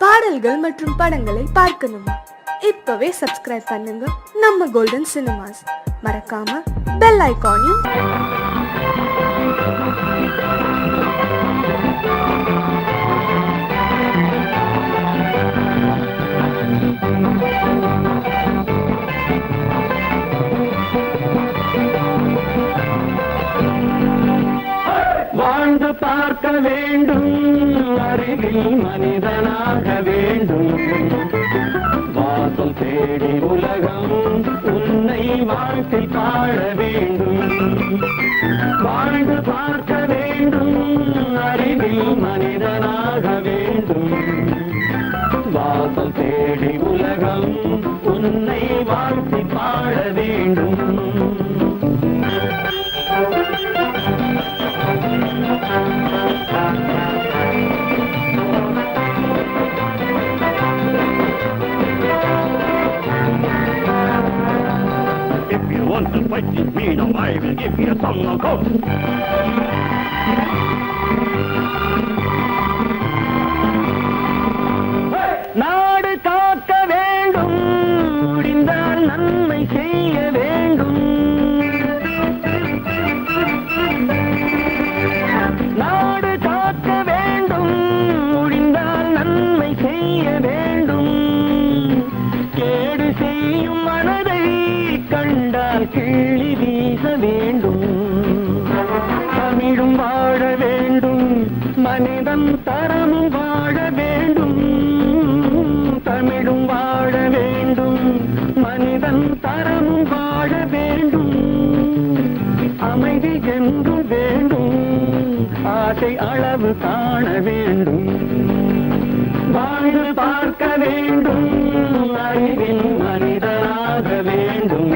பாடல்கள் மற்றும் படங்களை பார்க்கணுமா? இப்பவே சப்ஸ்கிரைப் பண்ணுங்க நம்ம கோல்டன் சினிமாஸ். மறக்காம பெல் ஐகானையும் வாழ்ந்து பார்க்க வேண்டும், அறிவில் மனிதனாக வேண்டும், வாசல் தேடி உலகம் உன்னை வாழ்க்கை பாட வேண்டும். வாழ்ந்து பார்க்க வேண்டும், அறிவில் மனிதனாக வேண்டும், வாசல் தேடி உலகம் உன்னை வாழ்க்கை பாட வேண்டும். If you want to fight with me now, I will give you a song of course. நாடு காக்க வேண்டும், முடிந்தால் நன்மை செய்ய வேண்டும். நாடு காக்க வேண்டும், முடிந்தால் நன்மை செய்ய வேண்டும். கேடு செய்யும் மனதை கண்டால் கிள்ளி வீச வேண்டும். தமிழும் வாழ வேண்டும், மனிதன் தரமும் வாழ வேண்டும். தமிழும் வாழ வேண்டும், மனிதன் தரமும் வாழ வேண்டும். அமைதி என்று வேண்டும், ஆசை அளவு காண வேண்டும். வாழ்ந்து பார்க்க வேண்டும், அறிவின் மனிதனாக வேண்டும்.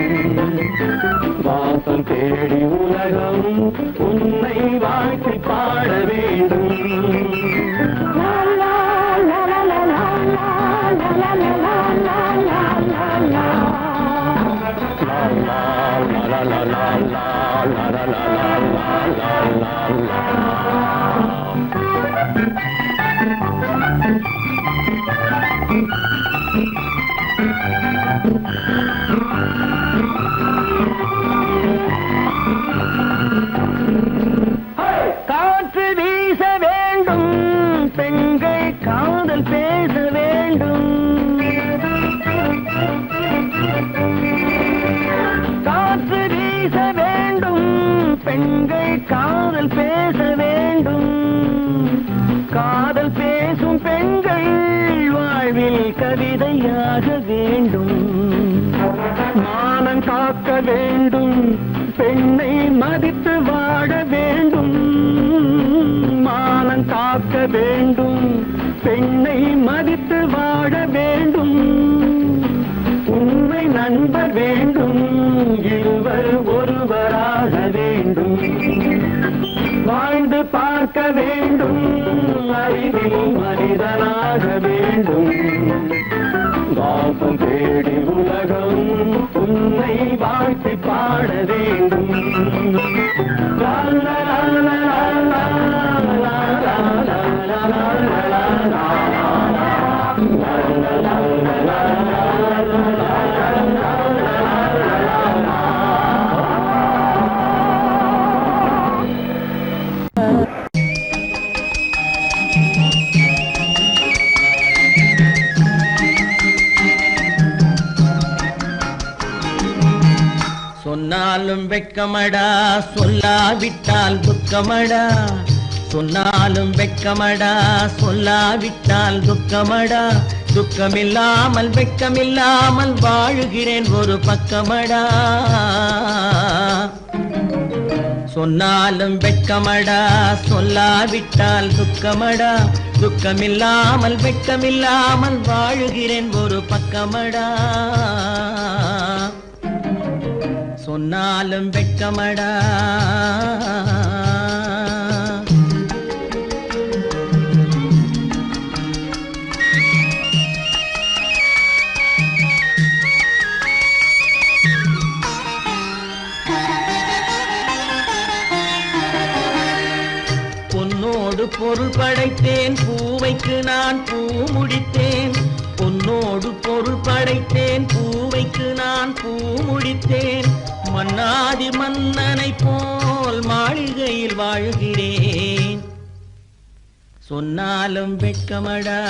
வாசம் தேடி உலகம் உன்னை வாழ்க்கை பாட வேண்டும். காற்று வீச வேண்டும், பெண்கள் காதல் பேச வேண்டும். காற்று வீச வேண்டும், பெண்கள் காதல் பேச வேண்டும். காதல் பேசும் பெண்கள் வாழ்வில் கவிதையாக வேண்டும். மானம் காக்க வேண்டும், பெண்ணை மதித்து வாழ வேண்டும். மானம் காக்க வேண்டும், பெண்ணை மதித்து வாழ வேண்டும். உண்மை நண்பர் வேண்டும், இருவர் ஒருவராக வேண்டும். வாழ்ந்து பார்க்க வேண்டும், அறிவில் மனிதனாக வேண்டும். வாசம் தேடி உலகம் உன்னை வாழ்த்தி பாட வேண்டும். லா லா லா லா லா லா லா லா லா லா. சொன்னாலும் வெட்கமடா, சொல்லாவிட்டால் துக்கமடா. சொன்னாலும் வெட்கமடா, சொல்லாவிட்டால் துக்கமடா. துக்கமில்லாமல் வெட்கமில்லாமல் வாழுகிறேன் ஒரு பக்கமடா. சொன்னாலும் வெட்கமடா, சொல்லாவிட்டால் துக்கமடா. துக்கமில்லாமல் வெட்கமில்லாமல் வாழுகிறேன் ஒரு பக்கமடா. சொன்னாலும் வெட்கமடா. பொன்னோடு போ பொருள் படைத்தேன், பூவைக்கு நான் பூ முடித்தேன். பொன்னோடு பொருள் படைத்தேன், பூவைக்கு நான் பூ முடித்தேன். மன்னாதி மன்னனை போல் மாளிகையில் வாழ்கிறேன். சொன்னாலும் வெட்கமடா.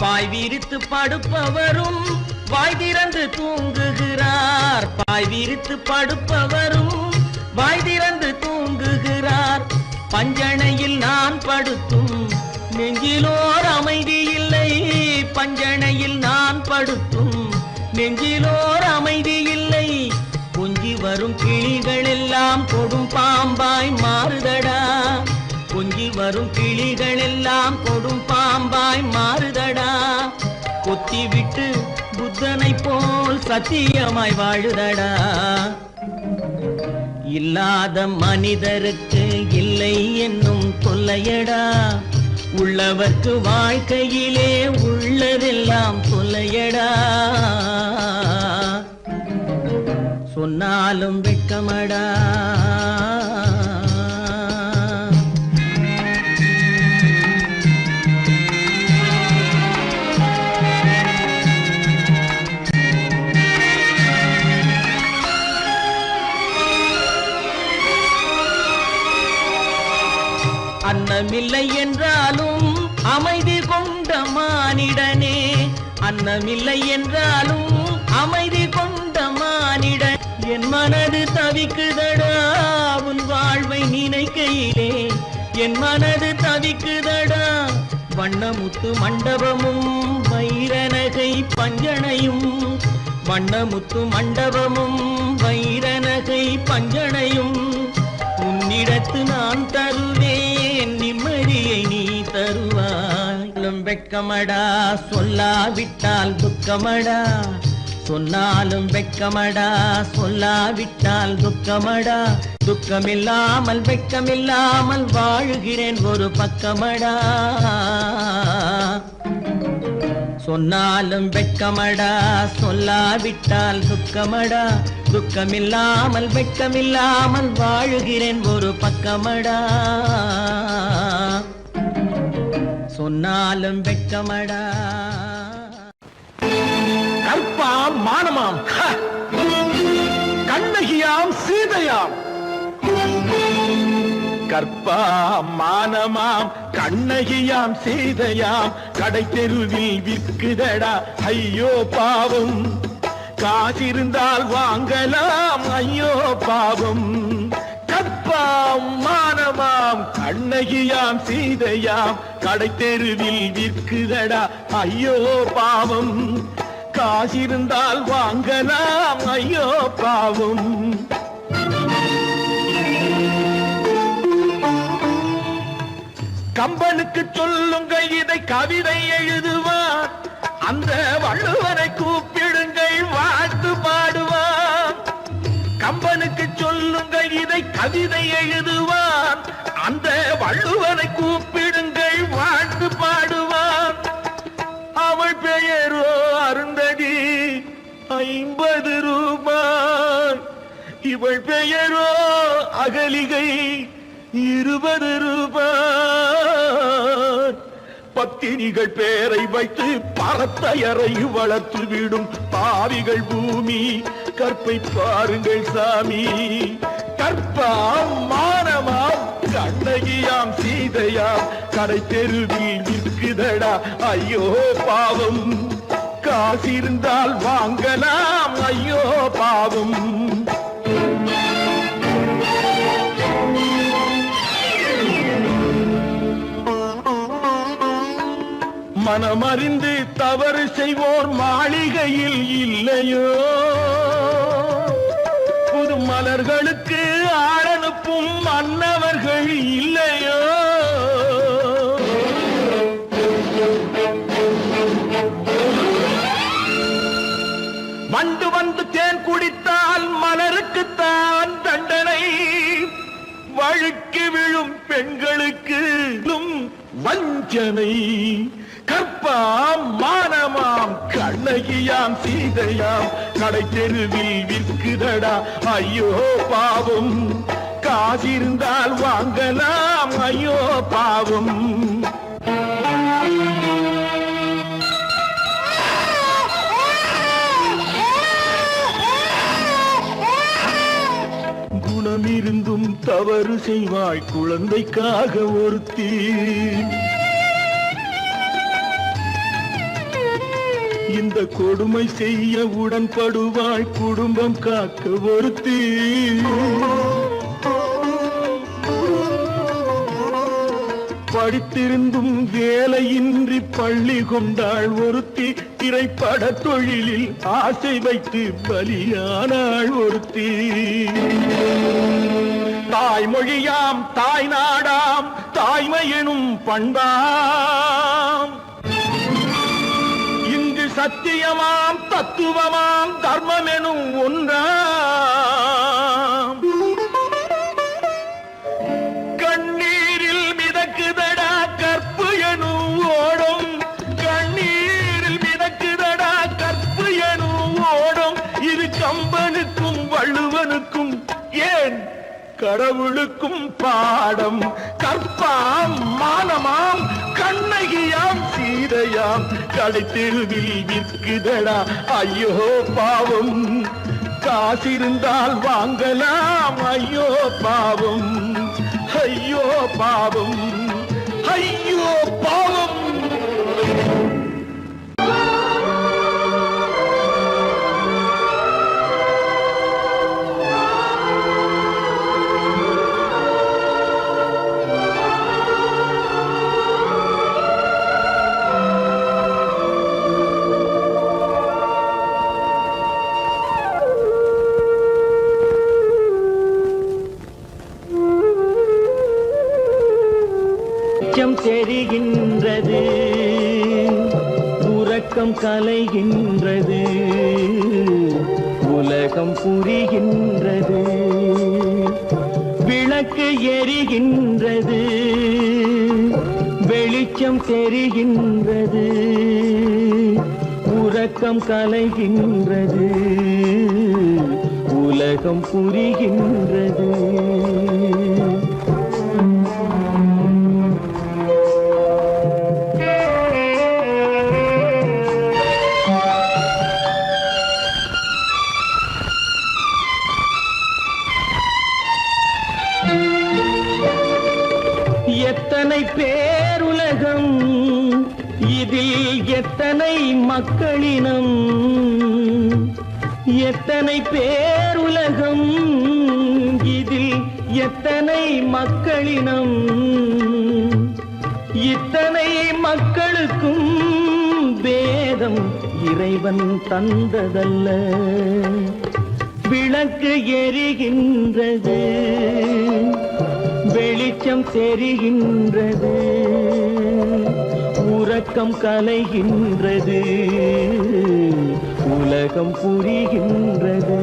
பாய் விரித்து படுப்பவரும் வாய் திறந்து தூங்குகிறார். பாய் விரித்து படுப்பவரும் வாய் திறந்து தூங்குகிறார். பஞ்சணையில் நான் படுத்தும் நெஞ்சிலோர் அமைதி இல்லை. பஞ்சணையில் நான் படுத்தும் நெஞ்சிலோர் அமைதி இல்லை. கொஞ்சி வரும் கிளிகள் எல்லாம் கொடும் பாம்பாய் மாறுதடா. கொஞ்சி வரும் கிளிகள் எல்லாம் கொடும் பாம்பாய் மாறுதடா. கொத்தி விட்டு புத்தனை போல் சத்தியமாய் வாழுதடா. இல்லாத மனிதருக்கு இல்லை என்னும் தொல்லையடா. உள்ளவர்க்கு வாழ்க்கையிலே உள்ளதெல்லாம் தொல்லையடா. சொன்னாலும் வெட்கமடா. அன்னமில்லை என்றாலும் அமைதி கொண்ட மானிடனே. அன்னமில்லை என்றாலும் அமைதி கொண்ட மானிடன். என் மனது தவிக்குதடா உன் வாழ்வை நினைக்கையிலே. என் மனது தவிக்குதடா. வண்ணமுத்து மண்டபமும் வைரநகை பஞ்சனையும். வண்ணமுத்து மண்டபமும் வைரநகை பஞ்சனையும். உன்னிடத்து நான் தருவேன், நிம்மதியை நீ தருவாய். வெட்கமடா, சொல்லாவிட்டால் துக்கமடா. சொன்னாலும் வெட்கமடா, சொல்லாவிட்டால் துக்கமடா. துக்கமில்லாமல் வெட்கமில்லாமல் வாழுகிறேன் ஒரு பக்கமடா. சொன்னாலும் வெட்கமடா, சொல்லாவிட்டால் துக்கமடா. துக்கமில்லாமல் வெட்கமில்லாமல் வாழுகிறேன் ஒரு பக்கமடா. சொன்னாலும் வெட்கமடா. கற்பாம் மானமாம், கண்ணகியாம் சீதையாம். கற்பாம் மானமாம் கண்ணகியாம் சீதையாம். கடை தெருவில் விற்குதடா ஐயோ பாவம். காசிருந்தால் வாங்கலாம் ஐயோ பாவம். கற்பாம் மானமாம் கண்ணகியாம் சீதையாம். கடை தெருவில் விற்குதடா ஐயோ பாவம். காசிருந்தால் வாங்கலாம் ஐயோ பாவம். கம்பனுக்கு சொல்லுங்கள் இதை கவிதை எழுதுவார். அந்த வள்ளுவனை கூப்பிடுங்கள் வாழ்த்து பாடுவார். கம்பனுக்கு சொல்லுங்கள் இதை கவிதை எழுதுவார். அந்த வள்ளுவனை கூப்பிடுங்கள் வாழ்த்து பாடுவார். அவள் பெயரோ அருந்ததி 50 ரூபாய். இவள் பெயரோ அகலிகை 20 ரூபாய். பத்தினிகள் பேரை வைத்து பரத்தையரை வளர்த்து விடும் பாவிகள் பூமி. கற்பை பாருங்கள் சாமி. கற்பாம் மானமாம் கண்ணகியாம் சீதையாம். கடை தெருவில் விற்குதடா ஐயோ பாவம். காசிருந்தால் வாங்கலாம் ஐயோ பாவம். மனமறிந்து தவறு செய்வோர் மாளிகையில் இல்லையோ. புது மலர்களுக்கு ஆளனுப்பும் மன்னவர்கள் இல்லையோ. வண்டு வந்து தேன் குடித்தால் மலருக்குத்தான் தண்டனை. வழி வழுக்கி விழும் பெண்களுக்கு வஞ்சனை கற்பாம் மானமாம் கண்ணகியாம் சீதையாம் கடை தெருவில் விற்குதடா ஐயோ பாவம் காசிருந்தால் வாங்கலாம் ஐயோ பாவம் குணமிருந்தும் தவறு செய்வாய் குழந்தைக்காக ஒருத்தி இந்த கொடுமை செய்ய உடன்படுவாய் குடும்பம் காக்க ஒருத்தி படித்திருந்தும் வேலையின்றி பள்ளி கொண்டாள் ஒருத்தி திரைப்பட தொழிலில் ஆசை வைத்து பலியானாள் ஒருத்தி தாய்மொழியாம் தாய் நாடாம் தாய்மை எனும் பண்பாம் இங்கு சத்தியமாம் தத்துவமாம் தர்மம் எனும் ஒன்றாம் கண்ணீரில் மிதக்குதடா கற்பு எனும் ஓடும் கண்ணீரில் மிதக்குதடா கற்பு எனும் ஓடும் இது கம்பனுக்கும் வள்ளுவனுக்கும் ஏன் கடவுளுக்கும் பாடம் கற்பாம் மானமாம் கண்ணகியாம் சீதையாம் கடைத்தெருவில் விற்குதடா ஐயோ பாவம் காசிருந்தால் வாங்கலாம் ஐயோ பாவம் ஐயோ பாவம் ஐயோ பாவம் தெரிகின்றது உறக்கம் கலைகின்றது உலகம் புரிகின்றது விளக்கு எரிகின்றது வெளிச்சம் தெரிகின்றது உறக்கம் கலைகின்றது உலகம் புரிகின்றது எத்தனை பேருலகம் இதில் எத்தனை மக்களினம் எத்தனை பேருலகம் இதில் எத்தனை மக்களினம் இத்தனை மக்களுக்கும் வேதம் இறைவன் தந்ததல்ல விளக்கு எரிகின்றது வெளிச்சம் தெரிகின்றது உறக்கம் கலைகின்றது உலகம் புரிகின்றது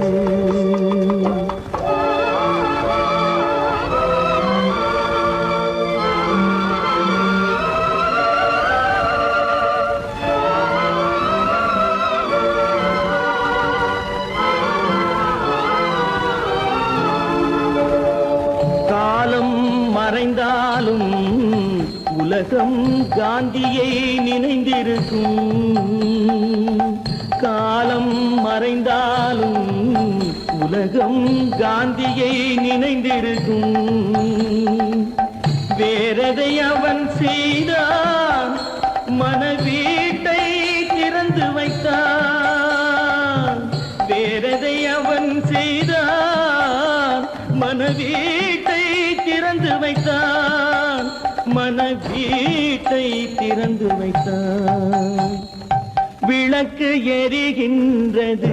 மறைந்தாலும் உலகம் காந்தியை நினைந்திருக்கும் காலம் மறைந்தாலும் உலகம் காந்தியை நினைந்திருக்கும் வேறதை அவன் செய்தான் மனவீட்டை திறந்து வைத்தான் வேறதை அவன் செய்தான் மனவீட்டை திறந்து வைத்தான் மனவீட்டை திறந்து வைத்தான் விளக்கு எரிகின்றது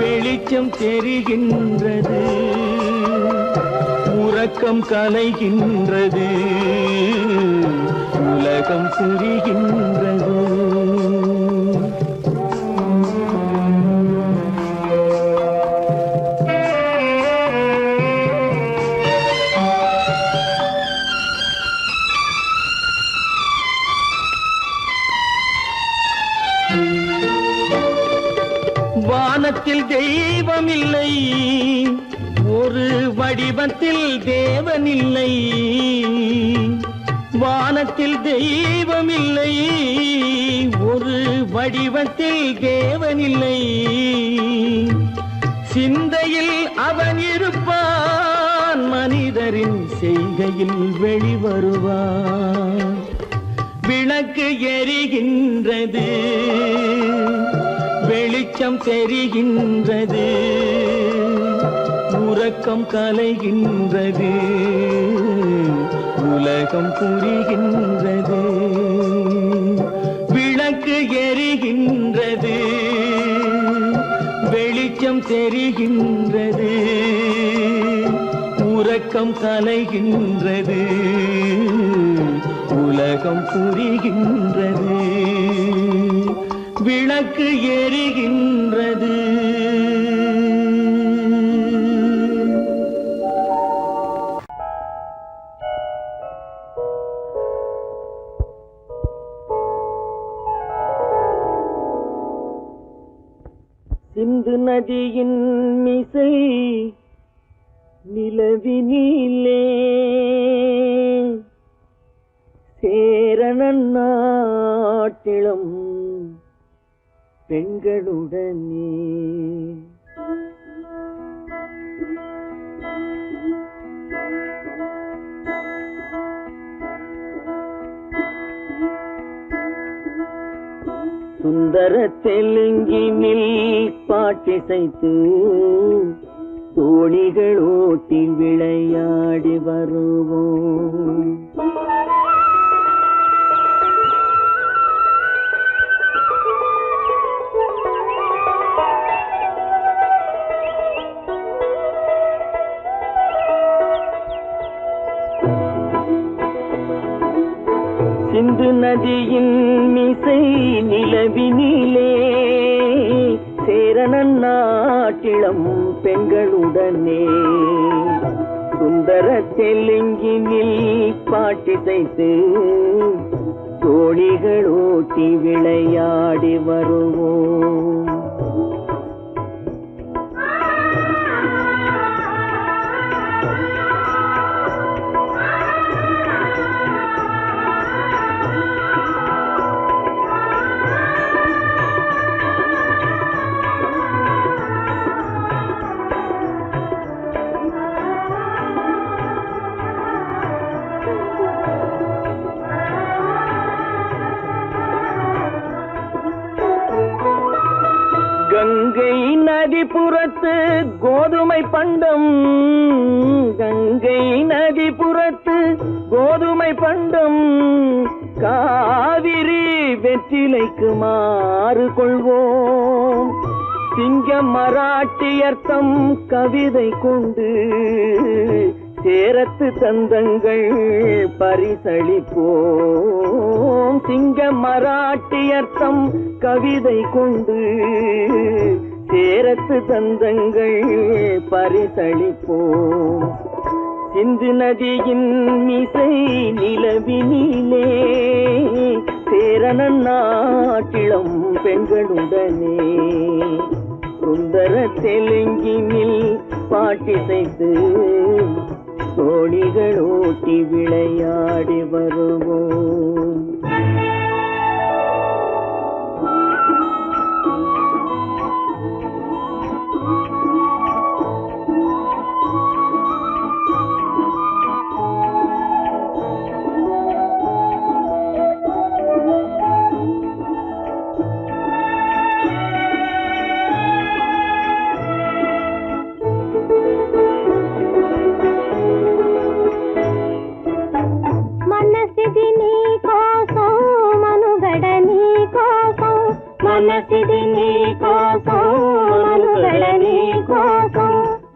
வெளிச்சம் தெரிகின்றது உறக்கம் கலைகின்றது உலகம் புரிகின்றது வானத்தில் தெய்வமில்லை, ஒரு வடிவத்தில் தேவனில்லை. வானத்தில் தெய்வமில்லை, ஒரு வடிவத்தில் தேவனில்லை. சிந்தையில் அவன் இருப்பான், மனிதரின் செய்கையில் வெளிவருவான். விளக்கு எரிகின்றது, வெளிச்சம் தெரிகின்றது, உறக்கம் கலைகின்றது, உலகம் புரிகின்றது. விளக்கு எரிகின்றது, வெளிச்சம் தெரிகின்றது, உறக்கம் கலைகின்றது, உலகம் புரிகின்றது. விளக்கு எரிகின்றது. சிந்து நதியின் மிசை நிலவினிலே சேரணன் நாட்டிலும் பெண்களுடனே. சுந்தர தெலுங்கினில் பாட்டிசைத்து தோணிகள் ஓட்டி விளையாடி வருவோம். சிந்து நதியின் மிசை நிலவினிலே சேரணன் நாட்டிளம் பெண்களுடனே. சுந்தர தெலுங்கினில் பாட்டிசைத்து தோணிகள் ஓட்டி விளையாடி வருவோம். கங்கை நதிபுறத்து கோதுமை பண்டம், கங்கை நதிபுறத்து கோதுமை பண்டம், காவிரி வெற்றிலைக்கு மாறு கொள்வோம். சிங்கம் மராட்டியர்த்தம் கவிதை கொண்டு சேரத்து தந்தங்கள் பரிசளிப்போம். சிங்கம் மராட்டியர்த்தம் கவிதை கொண்டு சேரத்து தந்தங்கள் பரிசளிப்போம். சிந்து நதியின் மிசை நிலவினிலே சேரணன் நாட்டிளம் பெண்களுடனே. சுந்தர தெலுங்கினில் பாட்டிசைத்து தோணிகள் ஓட்டி விளையாடி வருவோம். మనసిది నీ కోసం మనుగడ నీ కోసం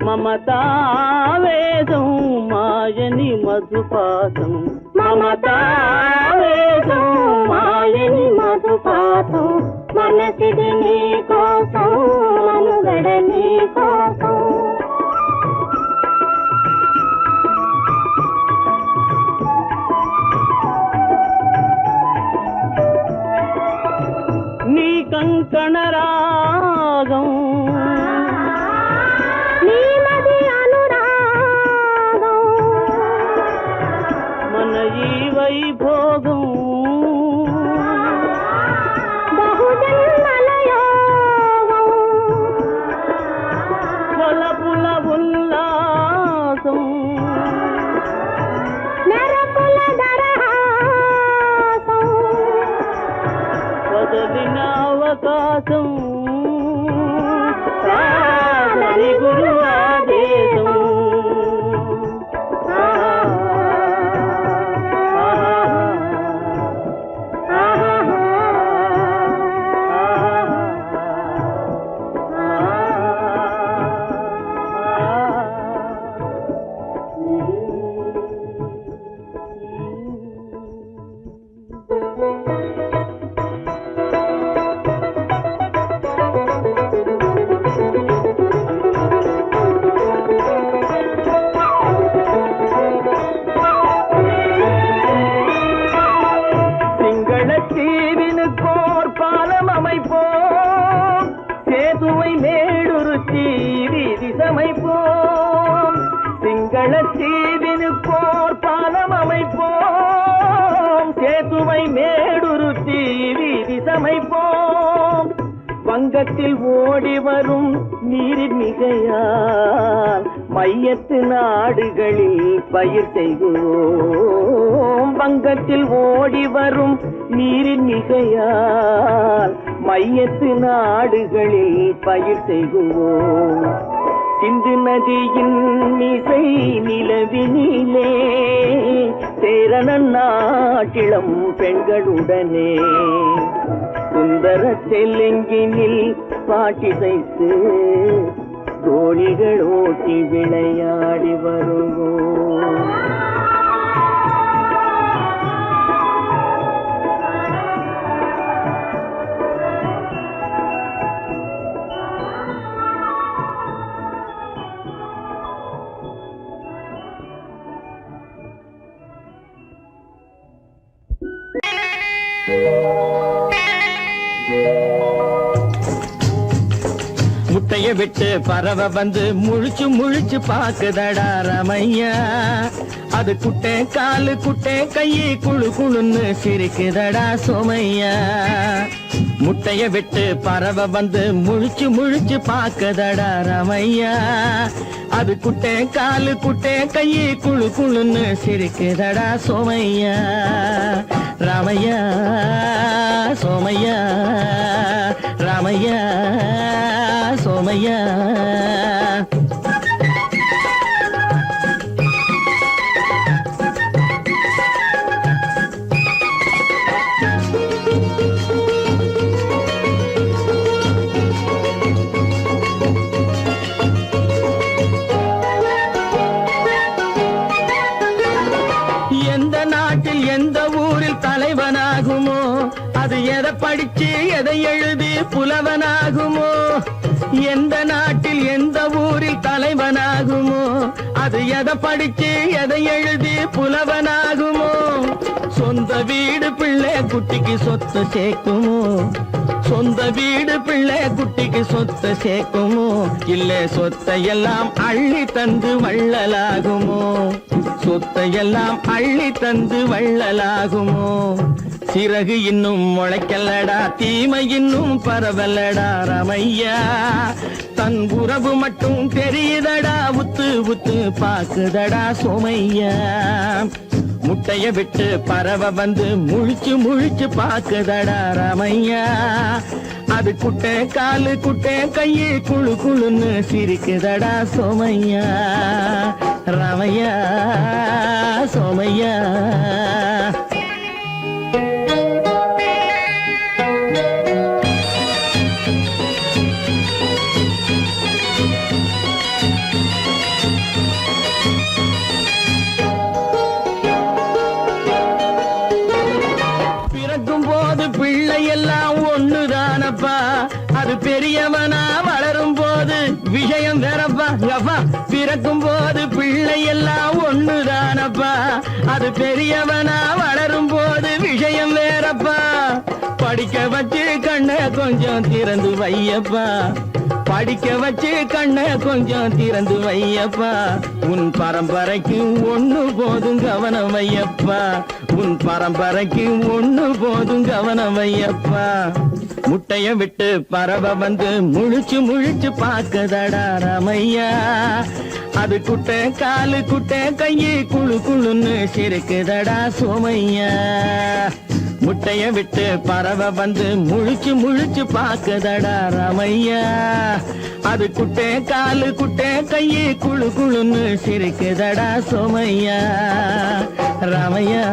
మమతావేదం మాయని మధుపాసం మమతావేదం మాయని మధుపాసం మనసిది నీ కోసం మనుగడ నీ కోసం కంకణ రాగం ఈ వైభోగం బహుజన్మల యోగం కొలపుల ఉల్లాసం మెరపుల దరహాసం వదలిన అవకాశం సాధని గురు ఆదేశం சிங்களத்தீவினுக்கோர் பாலம் அமைப்போம் சேதுவை மேடுருத்தி வீதி சமைப்போம் சிங்களத்தீவினுக்கோர் பாலம் அமைப்போம் சேதுவை மேடுருத்தி வீதி சமைப்போம் வங்கத்தில் ஓடி வரும் நீரின் மிகையால் மையத்து நாடுகளில் பயிர் செய்வோம் வங்கத்தில் ஓடி வரும் நீரின் மிகையால் மையத்து நாடுகளில் பயிர் செய்வோம் சிந்து நதியின் மிசை நிலவினிலே சேரணன் நாட்டிளம் பெண்களுடனே சுந்தர தெலுங்கினில் பாட்டிசைத்து தோழிகள் ஓட்டி விளையாடி வருவோம் முட்டைய விட்டு பறவை வந்து முழிச்சு முழிச்சு பாக்குதடா ரமையா அது குட்டை காலு குட்டை கையை குழு குழுன்னு சிரிக்குதடா சோமையா முட்டைய விட்டு பறவை வந்து முழிச்சு முழிச்சு பாக்குதடா ரமையா அது குட்டை காலு குட்டை கையை குழு குழுன்னு சிரிக்குதடா சோமையா ராமையா சோமையா ராமையா சோமையா எந்த நாட்டில் எந்த ஊரில் தலைவனாகுமோ அது எதை படிச்சு எதை எழுதி புலவனாகுமோ எந்த நாட்டில் எந்த ஊரில் தலைவனாகுமோ அது எதை படிச்சு எதை எழுதி புலவனாகுமோ சொந்த வீடு பிள்ளை குட்டிக்கு சொத்து சேர்க்குமோ சொந்த வீடு பிள்ளை குட்டிக்கு சொத்தை சேர்க்குமோ இல்ல சொத்தை எல்லாம் அள்ளி தந்து வள்ளலாகுமோ சொத்தை எல்லாம் அள்ளி தந்து வள்ளலாகுமோ சிறகு இன்னும் முளைக்கல்லடா தீமை இன்னும் பரவல்லடா ரமையா தன் உறவு மட்டும் தெரியுதடா உத்து உத்து பாக்குதடா சோமையா முட்டைய விட்டு பறவை வந்து முழிச்சு முழிச்சு பாக்குதடா ரமையா அது குட்டை காலு குட்டை கையை குழு குழுன்னு சிரிக்குதடா சோமையா ரமையா சோமையா பிள்ளை எல்லாம் ஒண்ணுதானப்பா அது பெரியவனா வளரும் போது விஷயம் வேறப்பா அப்பா பிறக்கும் போது பிள்ளை எல்லாம் ஒண்ணுதானப்பா அது பெரியவனா வளரும் போது விஷயம் வேறப்பா படிக்க வச்சு கண்ண கொஞ்சம் திறந்து வையப்பா படிக்க வச்சு கண்ணை கொஞ்சம் திறந்து வையப்பா உன் பரம்பரைக்கு ஒண்ணு போதும் கவனம் வையப்பா உன் பரம்பரைக்கு ஒண்ணு போதும் கவனம் வையப்பா முட்டைய விட்டு பறவை வந்து முழிச்சு முழிச்சு பாக்குதடா ராமையா அது குட்டை காலு குட்டை கையு குழு குழுன்னு சிரிக்குதடா சோமையா முட்டைய விட்டு பறவை வந்து முழிச்சு முழிச்சு பாக்குதடா ராமையா அது குட்டை காலு குட்டை கையு குழு குழுன்னு சிரிக்குதடா சோமையா ராமையா